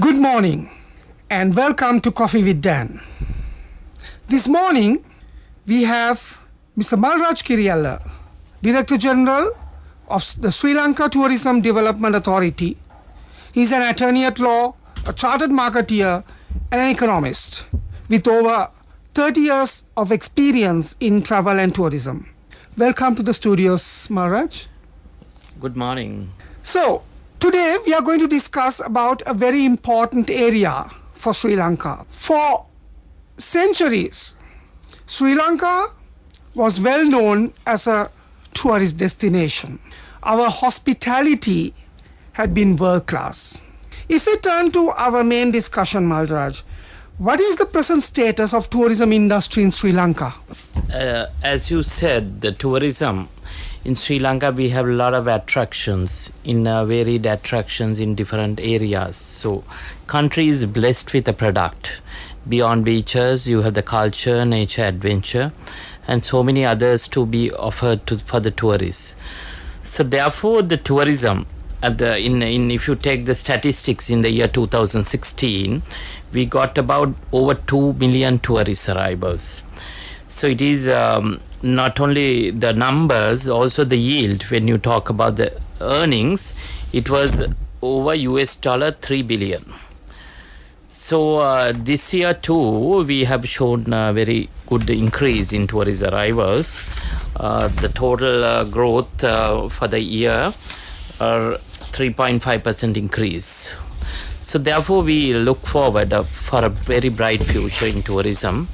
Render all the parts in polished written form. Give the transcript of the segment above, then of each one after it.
Good morning and welcome to Coffee with Dan. This morning we have Mr. Malraj Kiriella, Director General of the Sri Lanka Tourism Development Authority. He's an attorney at law, a chartered marketeer and an economist with over 30 years of experience in travel and tourism. Welcome to the studios, Malraj. Good morning. So, today we are going to discuss about a very important area for Sri Lanka. For centuries, Sri Lanka was well known as a tourist destination. Our hospitality had been world class. If we turn to our main discussion, Malraj, what is the present status of tourism industry in Sri Lanka? As you said, the tourism in Sri Lanka, we have a lot of attractions, varied attractions in different areas. So, country is blessed with a product. Beyond beaches, you have the culture, nature, adventure, and so many others to be offered for the tourists. So, therefore, the tourism, if you take the statistics in the year 2016, we got about over 2 million tourist arrivals. So it is not only the numbers, also the yield. When you talk about the earnings, it was over $3 billion. So this year too, we have shown a very good increase in tourist arrivals. The total growth for the year are 3.5% increase. So therefore, we look forward for a very bright future in tourism.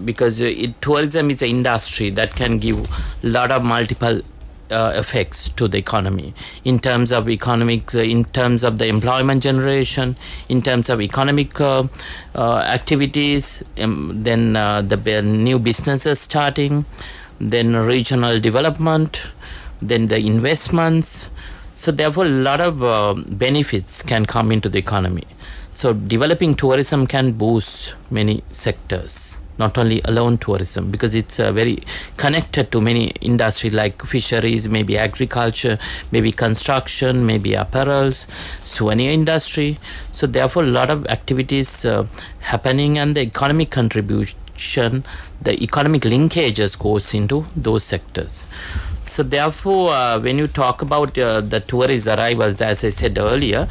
Because tourism is an industry that can give a lot of multiple effects to the economy in terms of economics, in terms of the employment generation, in terms of economic activities, then the new businesses starting, then regional development, then the investments. So therefore, a lot of benefits can come into the economy. So developing tourism can boost many sectors, not only alone tourism, because it's very connected to many industries like fisheries, maybe agriculture, maybe construction, maybe apparels, souvenir industry. So therefore, a lot of activities happening, and the economic contribution, the economic linkages goes into those sectors. So therefore, when you talk about the tourist arrivals, as I said earlier,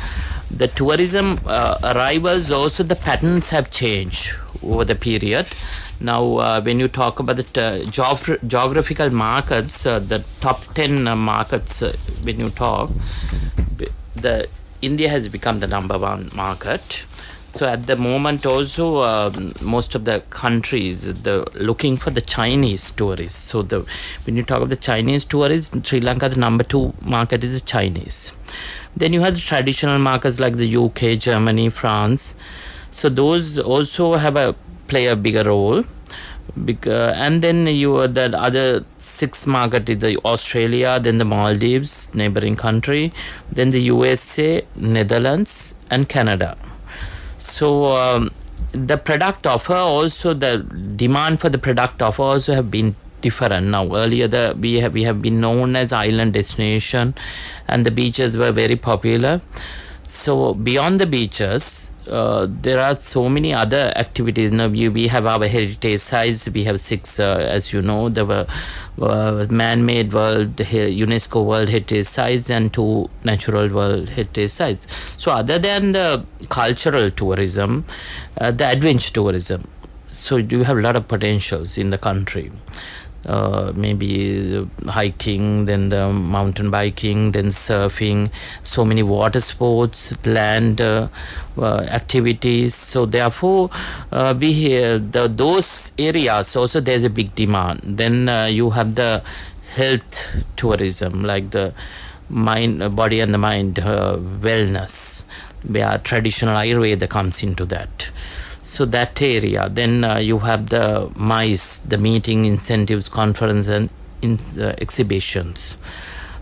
the tourism arrivals, also the patterns have changed over the period. Now, when you talk about the geographical markets, the top 10 markets, when you talk, India has become the number one market. So at the moment also, most of the countries, looking for the Chinese tourists. So when you talk of the Chinese tourists, in Sri Lanka, the number 2 market is the Chinese. Then you have the traditional markets like the UK, Germany, France. So those also play a bigger role. And then the other 6 market is the Australia, then the Maldives, neighboring country, then the USA, Netherlands, and Canada. So the product offer, also the demand for the product offer also have been different. Now earlier we have been known as island destination, and the beaches were very popular. So beyond the beaches, there are so many other activities. Now we have our heritage sites. We have 6, as you know, there were man-made UNESCO World Heritage Sites and 2 natural World Heritage Sites. So other than the cultural tourism, the adventure tourism, so you have a lot of potentials in the country. Maybe hiking, then the mountain biking, then surfing, so many water sports, land activities. So therefore, those areas also there's a big demand. Then you have the health tourism, like the body and the mind wellness, where traditional Ayurveda comes into that. So that area. Then you have the MICE, the meeting, incentives, conference, and exhibitions.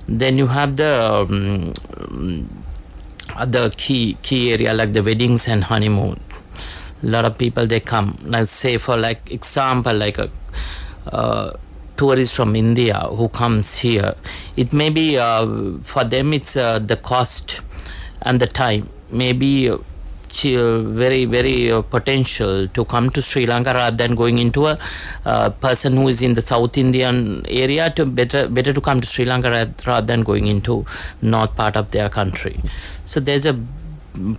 Then you have the other key area like the weddings and honeymoons. A lot of people, they come. Let's say for like example, like a tourist from India who comes here. It may be for them it's the cost and the time, maybe very potential to come to Sri Lanka rather than going into a person who is in the South Indian area. To better to come to Sri Lanka rather than going into north part of their country. So there's a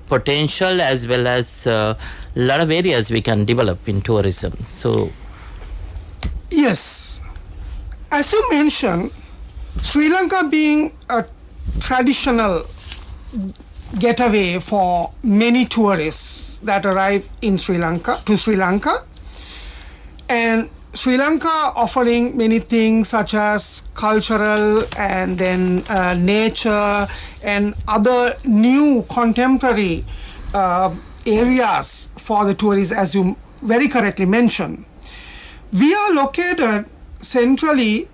potential as well as a lot of areas we can develop in tourism. So Yes, as you mentioned, Sri Lanka being a traditional getaway for many tourists that arrive in Sri Lanka and Sri Lanka offering many things such as cultural and then nature and other new contemporary areas for the tourists, as you very correctly mentioned. We are located centrally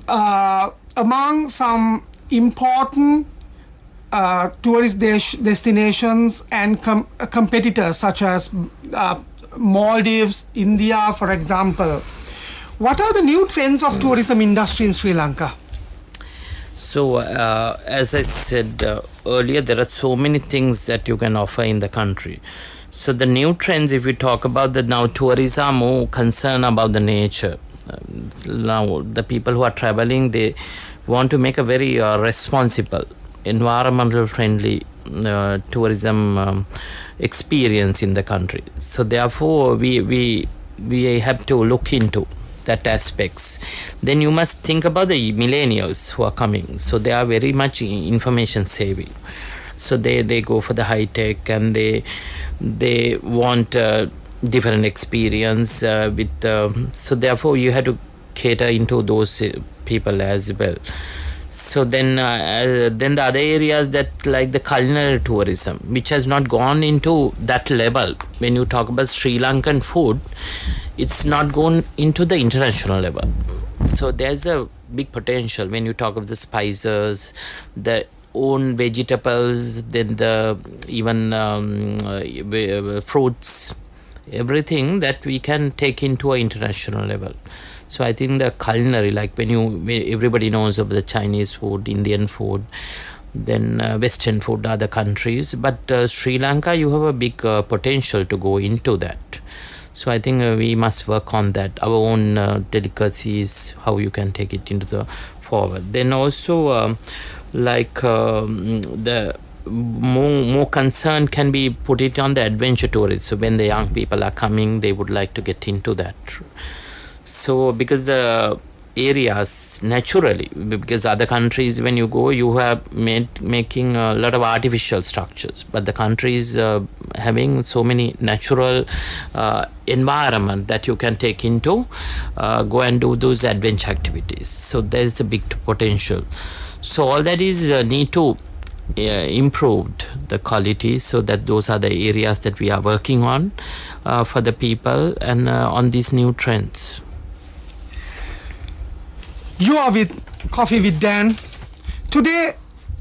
among some important tourist destinations and competitors such as Maldives, India, for example. What are the new trends of tourism industry in Sri Lanka? So, as I said earlier, there are so many things that you can offer in the country. So, the new trends, if we talk about that now, tourists are more concerned about the nature. Now, the people who are traveling, they want to make a very responsible, environmental friendly tourism experience in the country. So therefore we have to look into that aspects. Then you must think about the millennials who are coming. So they are very much information savvy. So they go for the high tech and they want different experience with. So therefore you have to cater into those people as well. So then the other areas that like the culinary tourism, which has not gone into that level. When you talk about Sri Lankan food, it's not gone into the international level. So there's a big potential when you talk of the spices, the own vegetables, then the even fruits, everything that we can take into an international level. So I think the culinary, like everybody knows of the Chinese food, Indian food, then Western food, other countries. But Sri Lanka, you have a big potential to go into that. So I think we must work on that. Our own delicacies, how you can take it into the forward. Then also the more concern can be put it on the adventure tourism. So when the young people are coming, they would like to get into that. So because the areas naturally, because other countries when you go, you have making a lot of artificial structures, but the countries having so many natural environment that you can take into, go and do those adventure activities. So there's a big potential. So all that is need to improved the quality, so that those are the areas that we are working on for the people and on these new trends. You are with Coffee with Dan. Today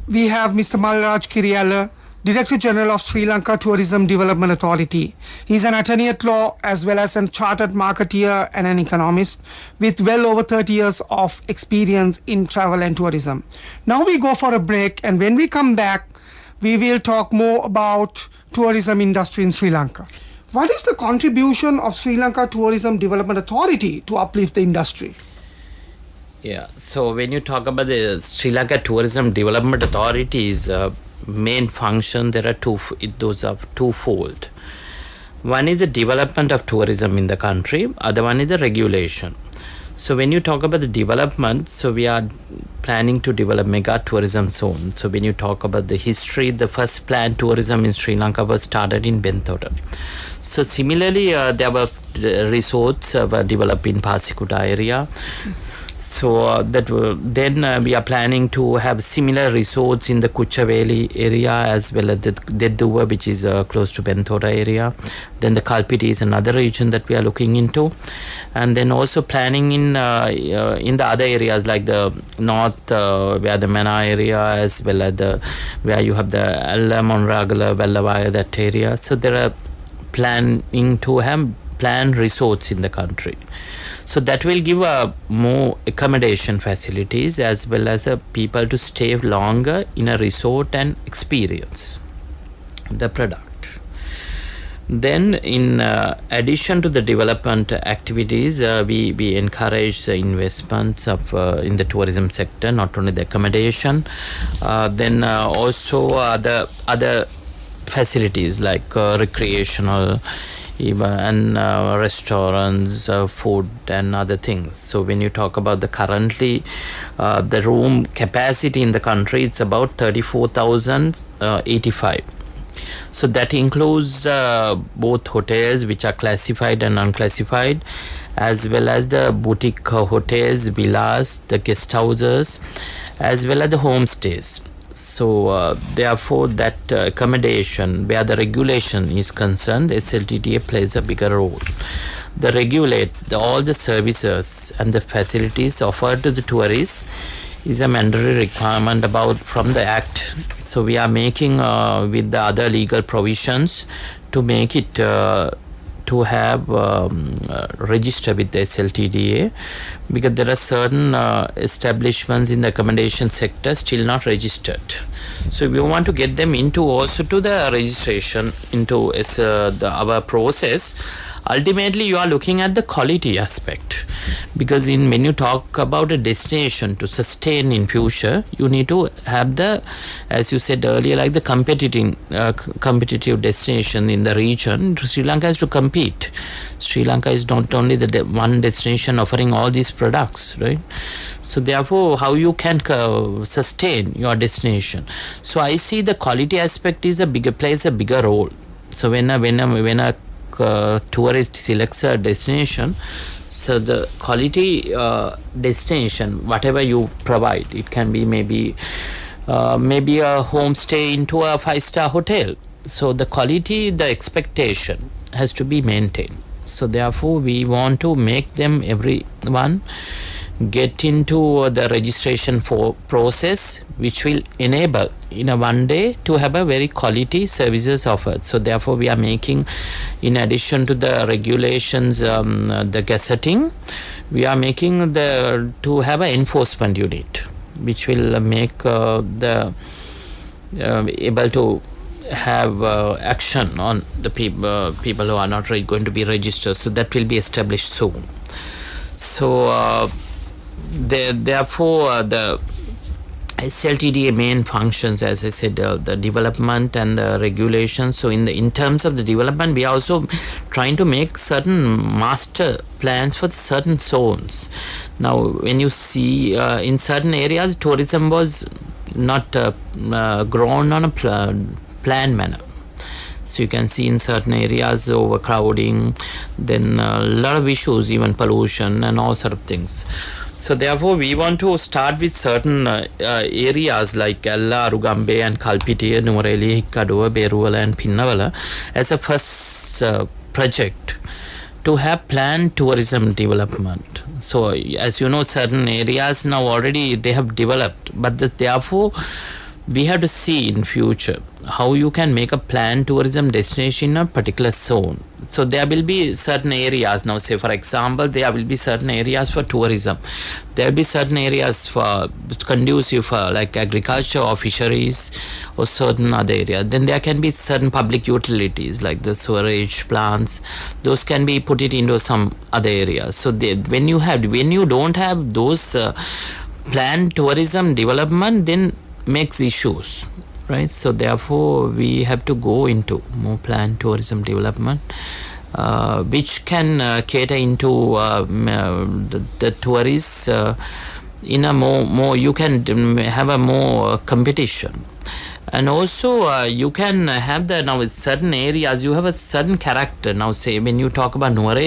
we have Mr. Malraj Kiriella, Director General of Sri Lanka Tourism Development Authority. He's an attorney at law as well as a chartered marketeer and an economist with well over 30 years of experience in travel and tourism. Now we go for a break, and when we come back, we will talk more about tourism industry in Sri Lanka. What is the contribution of Sri Lanka Tourism Development Authority to uplift the industry? Yeah, so when you talk about the Sri Lanka Tourism Development Authority's main function, there are those are twofold. One is the development of tourism in the country, other one is the regulation. So when you talk about the development, so we are planning to develop mega tourism zone. So when you talk about the history, the first planned tourism in Sri Lanka was started in Bentota. So similarly, there were resorts were developed in Pasikuta area. So then we are planning to have similar resorts in the Kuchaveli area as well as the Dedduwa, which is close to Bentota area. Then the Kalpiti is another region that we are looking into, and then also planning in the other areas like the north, where the Mana area, as well as where you have the Alla Monragala, Vellavaya, that area. So there are planning to have planned resorts in the country. So that will give more accommodation facilities as well as people to stay longer in a resort and experience the product. Then in addition to the development activities, we encourage the investments of in the tourism sector, not only the accommodation, then also the other facilities like recreational and restaurants, food and other things. So when you talk about the currently the room capacity in the country, it's about 34,085. So that includes both hotels which are classified and unclassified, as well as the boutique hotels, villas, the guest houses, as well as the homestays. So therefore that accommodation where the regulation is concerned, SLTTA plays a bigger role. They regulate all the services and the facilities offered to the tourists is a mandatory requirement from the Act. So we are making with the other legal provisions to make it to have register with the SLTDA, because there are certain establishments in the accommodation sector still not registered. So we want to get them into also to the registration into our process. Ultimately you are looking at the quality aspect, because when you talk about a destination to sustain in future, you need to have the, as you said earlier, like the competitive destination in the region. Sri Lanka has to compete. Sri Lanka is not only the one destination offering all these products, right? So therefore how you can sustain your destination. So I see the quality aspect plays a bigger role. So when a tourist selects a destination, so the quality destination, whatever you provide, it can be maybe a homestay into a 5-star hotel. So the quality, the expectation has to be maintained. So therefore we want to make them, everyone get into the registration process, which will enable in a one day to have a very quality services offered. So therefore we are making, in addition to the regulations, the gazetting, we are making to have an enforcement unit which will make able to have action on the people who are not going to be registered. So that will be established soon. So therefore the SLTDA main functions, as I said, the development and the regulation. So in terms of the development, we are also trying to make certain master plans for certain zones. Now when you see in certain areas, tourism was not grown on a planned manner. So you can see in certain areas overcrowding, then a lot of issues, even pollution and all sort of things. So therefore we want to start with certain areas like Ella, Arugambe and Kalpitiya, Nuwareli, Hikkaduwa, Beruwala and Pinnavala as a first project to have planned tourism development. So as you know, certain areas now already they have developed, but therefore we have to see in future how you can make a planned tourism destination in a particular zone. So there will be certain areas now, say for example, there will be certain areas for tourism. There will be certain areas for conducive for like agriculture or fisheries or certain other areas. Then there can be certain public utilities like the sewerage plants. Those can be put it into some other areas. So when you don't have those planned tourism development, then makes issues, right? So therefore we have to go into more planned tourism development, which can cater into the tourists in a more you can have a more competition. And also you can have now with certain areas you have a certain character. Now say when you talk about Nuwara,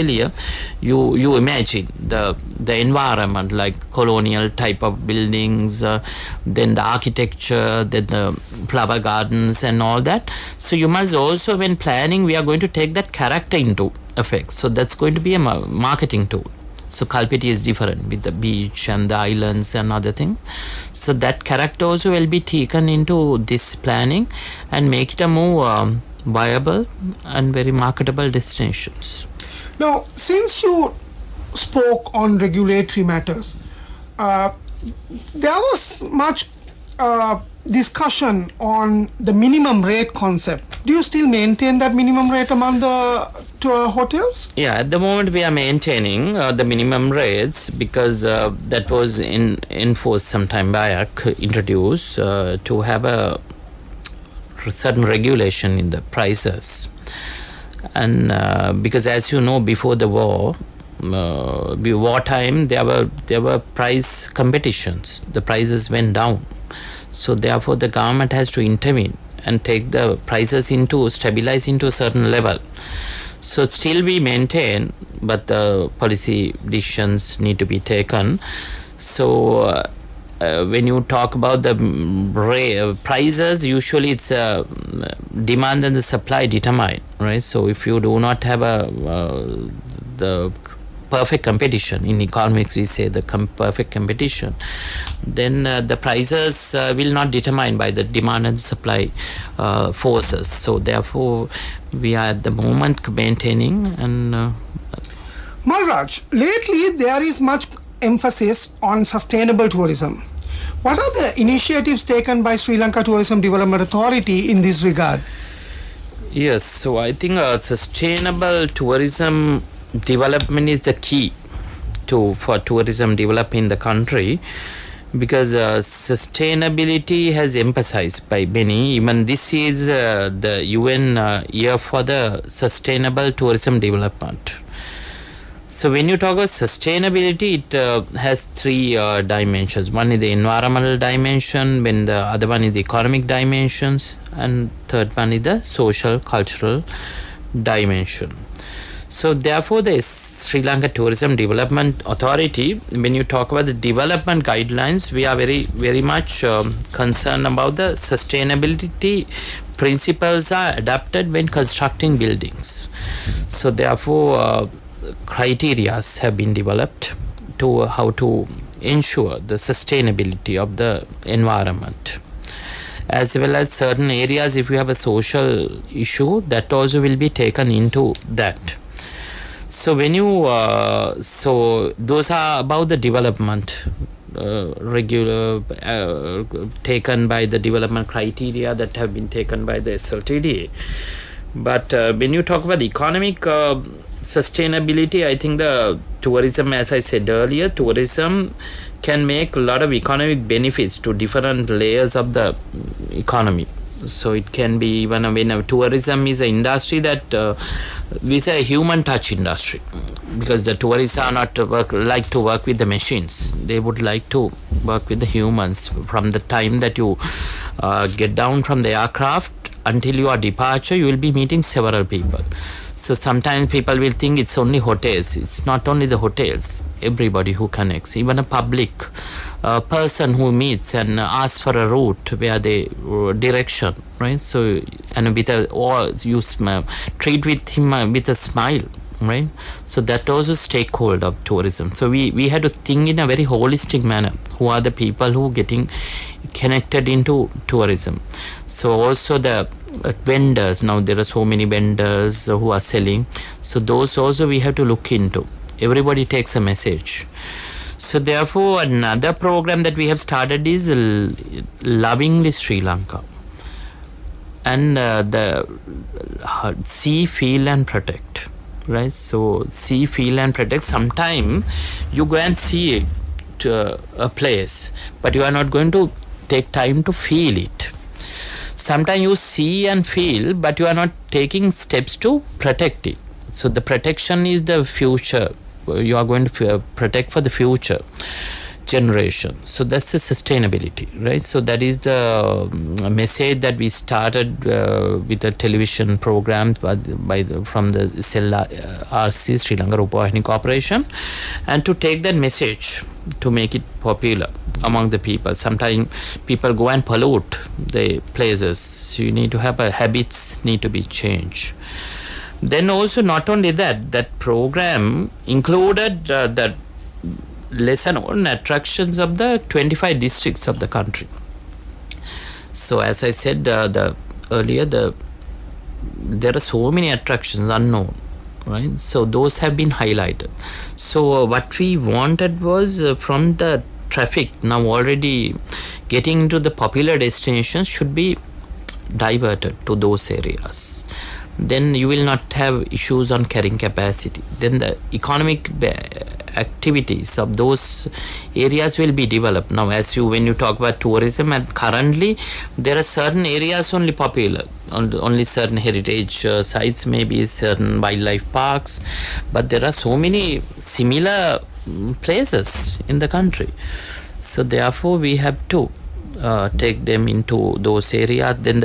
you imagine the environment like colonial type of buildings, then the architecture, then the flower gardens and all that. So you must also, when planning, we are going to take that character into effect. So that's going to be a marketing tool. So Kalpiti is different with the beach and the islands and other things. So that character also will be taken into this planning and make it a more viable and very marketable destinations. Now, since you spoke on regulatory matters. There was much discussion on the minimum rate concept. Do you still maintain that minimum rate among the hotels? Yeah, at the moment we are maintaining the minimum rates because that was enforced some time back, introduced to have a certain regulation in the prices. And because as you know, before the wartime, there were price competitions. The prices went down. So therefore the government has to intervene and take the prices stabilize into a certain level. So still we maintain, but the policy decisions need to be taken. So when you talk about the prices, usually it's demand and the supply determine, right? So if you do not have the perfect competition, in economics we say the perfect competition, then the prices will not determine by the demand and supply forces. So therefore we are at the moment maintaining. And Malraj, lately there is much emphasis on sustainable tourism. What are the initiatives taken by Sri Lanka Tourism Development Authority in this regard? Yes, so I think sustainable tourism development is the key for tourism developing the country, because sustainability has emphasized by many. Even this is the UN year for the sustainable tourism development. So when you talk about sustainability, it has three dimensions. One is the environmental dimension, when the other one is the economic dimensions, and third one is the social cultural dimension. So therefore the Sri Lanka Tourism Development Authority, when you talk about the development guidelines, we are very much concerned about the sustainability principles are adapted when constructing buildings. So therefore criteria have been developed to how to ensure the sustainability of the environment, as well as certain areas. If you have a social issue, that also will be taken into that. So when you so those are about the development taken by the development criteria that have been taken by the SLTDA. But when you talk about the economic sustainability, I think the tourism, as I said earlier, tourism can make a lot of economic benefits to different layers of the economy. So it can be even when tourism is an industry that we say a human touch industry, because the tourists are not like to work with the machines. They would like to work with the humans. From the time that you get down from the aircraft until your departure, you will be meeting several people. So sometimes people will think it's only hotels. It's not only the hotels. Everybody who connects, even a public person who meets and asks for a route where they direction, right? So and with or you treat with him with a smile, right? So that also stakeholder of tourism. So we had to think in a very holistic manner. Who are the people who getting connected into tourism? So also the vendors. Now there are so many vendors who are selling. So those also we have to look into. Everybody takes a message. So therefore another program that we have started is Lovingly Sri Lanka, and the see, feel and protect, right? So see, feel and protect. Sometime you go and see it, a place, but you are not going to take time to feel it. Sometimes you see and feel, but you are not taking steps to protect it. So the protection is the future. You are going to protect for the future generation. So that's the sustainability, right? So that is the message that we started with the television program from the RC, Sri Lanka Rupavahini Corporation, and to take that message to make it popular among the people. Sometimes people go and pollute the places. So you need to have habits need to be changed. Then also not only that program included the lesser known attractions of the 25 districts of the country. So as I said earlier, there are so many attractions unknown, right? So those have been highlighted. So what we wanted was from the traffic now already getting into the popular destinations should be diverted to those areas. Then you will not have issues on carrying capacity. Then the economic activities of those areas will be developed. Now, when you talk about tourism, and currently there are certain areas only popular, only certain heritage sites, maybe certain wildlife parks, but there are so many similar places in the country. So therefore, we have to take them into those areas. Then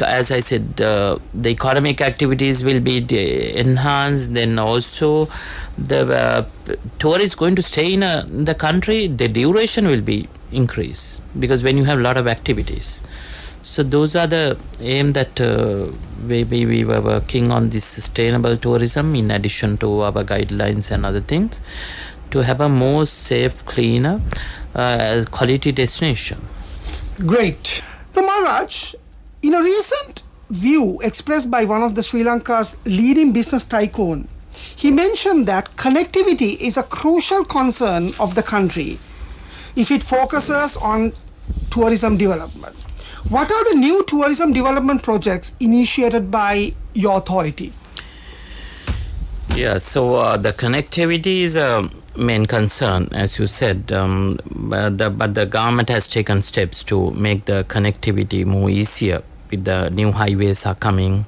as I said, the economic activities will be enhanced. Then also the tourists going to stay in the country, the duration will be increased, because when you have a lot of activities. So those are the aim that we were working on, this sustainable tourism, in addition to our guidelines and other things, to have a more safe, cleaner, quality destination. Great. Now, Malraj, in a recent view expressed by one of the Sri Lanka's leading business tycoon, he mentioned that connectivity is a crucial concern of the country if it focuses on tourism development. What are the new tourism development projects initiated by your authority? Yeah, so the connectivity is a main concern, as you said, but the government has taken steps to make the connectivity more easier. With the new highways are coming,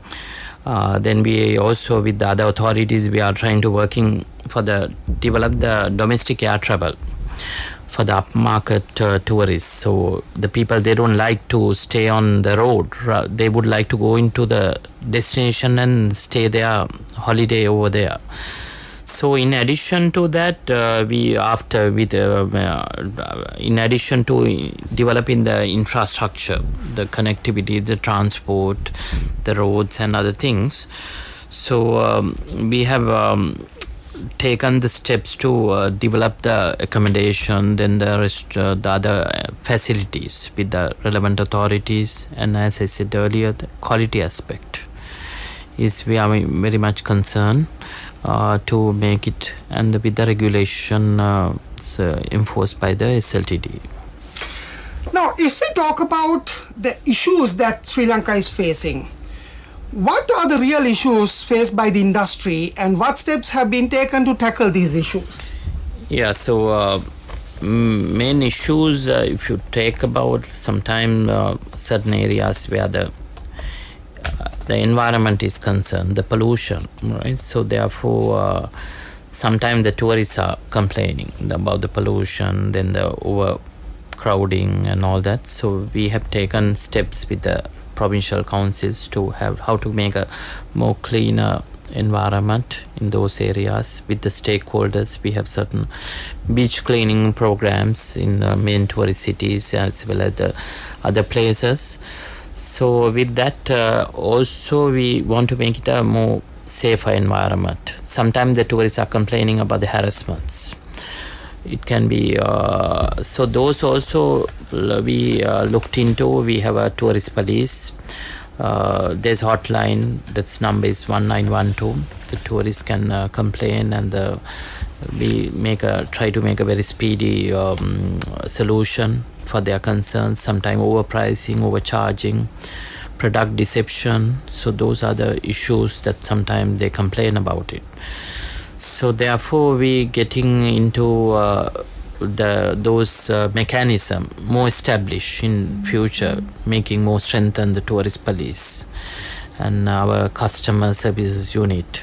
then we also, with the other authorities, we are trying to working for develop the domestic air travel for the upmarket tourists. So the people, they don't like to stay on the road. They would like to go into the destination and stay there, holiday over there. So in addition to that, in addition to developing the infrastructure, the connectivity, the transport, the roads and other things, so we have taken the steps to develop the accommodation, then the other facilities with the relevant authorities. And as I said earlier, the quality aspect is we are very much concerned to make it, and with the regulation enforced by the SLTD. Now, if we talk about the issues that Sri Lanka is facing, what are the real issues faced by the industry, and what steps have been taken to tackle these issues? Yeah, so main issues, if you take about sometime certain areas where the environment is concerned, the pollution, right? So therefore, sometimes the tourists are complaining about the pollution, then the overcrowding and all that. So we have taken steps with the provincial councils to have how to make a more cleaner environment in those areas. With the stakeholders, we have certain beach cleaning programs in the main tourist cities as well as the other places. So with that, also we want to make it a more safer environment. Sometimes the tourists are complaining about the harassments. It can be, so those also we looked into. We have a tourist police. There's hotline, that's number is 1912. The tourists can complain, and we try to make a very speedy solution for their concerns. Sometimes overpricing, overcharging, product deception. So those are the issues that sometimes they complain about it. So therefore we getting into those mechanism more established in future, making more strengthen the tourist police and our customer services unit.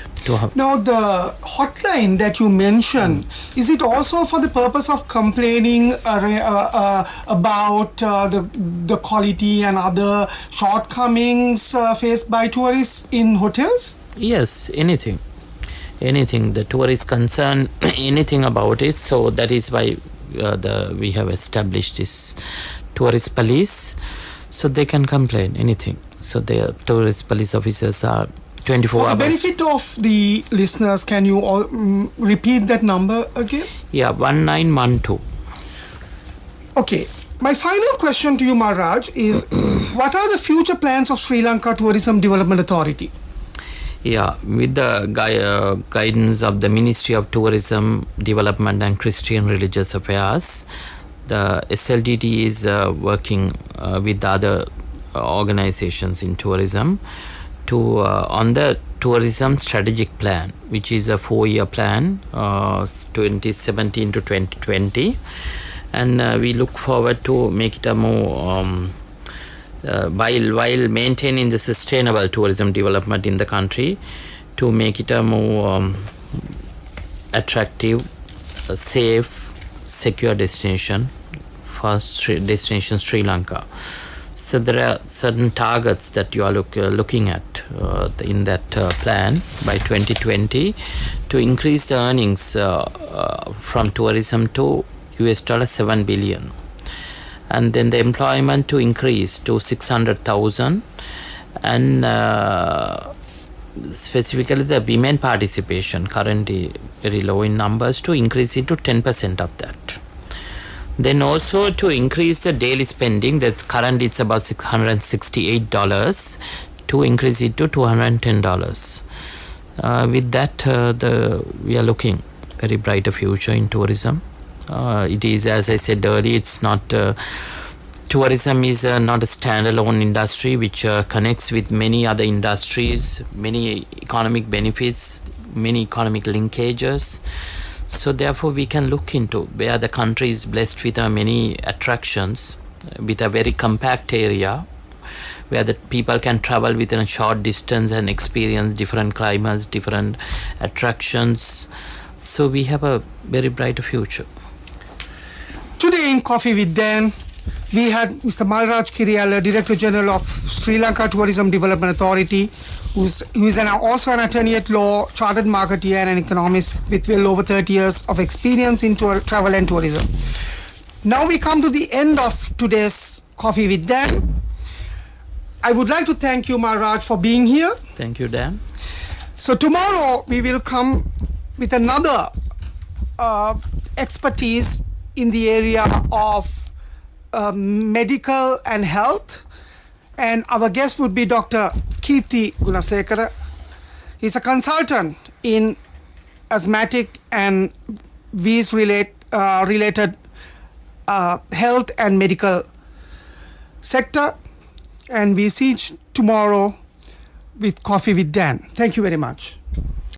Now, the hotline that you mentioned, is it also for the purpose of complaining about the quality and other shortcomings faced by tourists in hotels? Yes, anything the tourist concern, anything about it. So that is why we have established this tourist police, so they can complain anything. So the tourist police officers are 24 hours. For the benefit of the listeners, can you all repeat that number again? Yeah, 1912. Okay. My final question to you, Malraj, is what are the future plans of Sri Lanka Tourism Development Authority? Yeah, with the guidance of the Ministry of Tourism, Development and Christian Religious Affairs, the SLTT is working with other organizations in tourism to on the tourism strategic plan, which is a 4-year plan, 2017 to 2020, and we look forward to make it a more while maintaining the sustainable tourism development in the country, to make it a more attractive, safe, secure destination for destination Sri Lanka. So there are certain targets that you are looking at in that plan by 2020 to increase the earnings from tourism to $7 billion. And then the employment to increase to 600,000, and specifically the women participation, currently very low in numbers, to increase it to 10% of that. Then also to increase the daily spending, that currently it's about $668, to increase it to $210. With that, we are looking very brighter future in tourism. It is, as I said earlier, it's not tourism is not a standalone industry which connects with many other industries, many economic benefits, many economic linkages. So therefore we can look into where the country is blessed with many attractions, with a very compact area where the people can travel within a short distance and experience different climates, different attractions. So we have a very bright future. Today in Coffee with Dan, we had Mr. Malraj Kiriella, Director General of Sri Lanka Tourism Development Authority, who is also an attorney at law, chartered marketeer and an economist with well over 30 years of experience in travel and tourism. Now we come to the end of today's Coffee with Dan. I would like to thank you, Malraj, for being here. Thank you, Dan. So tomorrow we will come with another expertise in the area of medical and health, and our guest would be Dr. Kirti Gunasekara. He's a consultant in asthmatic and VIS related health and medical sector, and we see you tomorrow with Coffee with Dan. Thank you very much.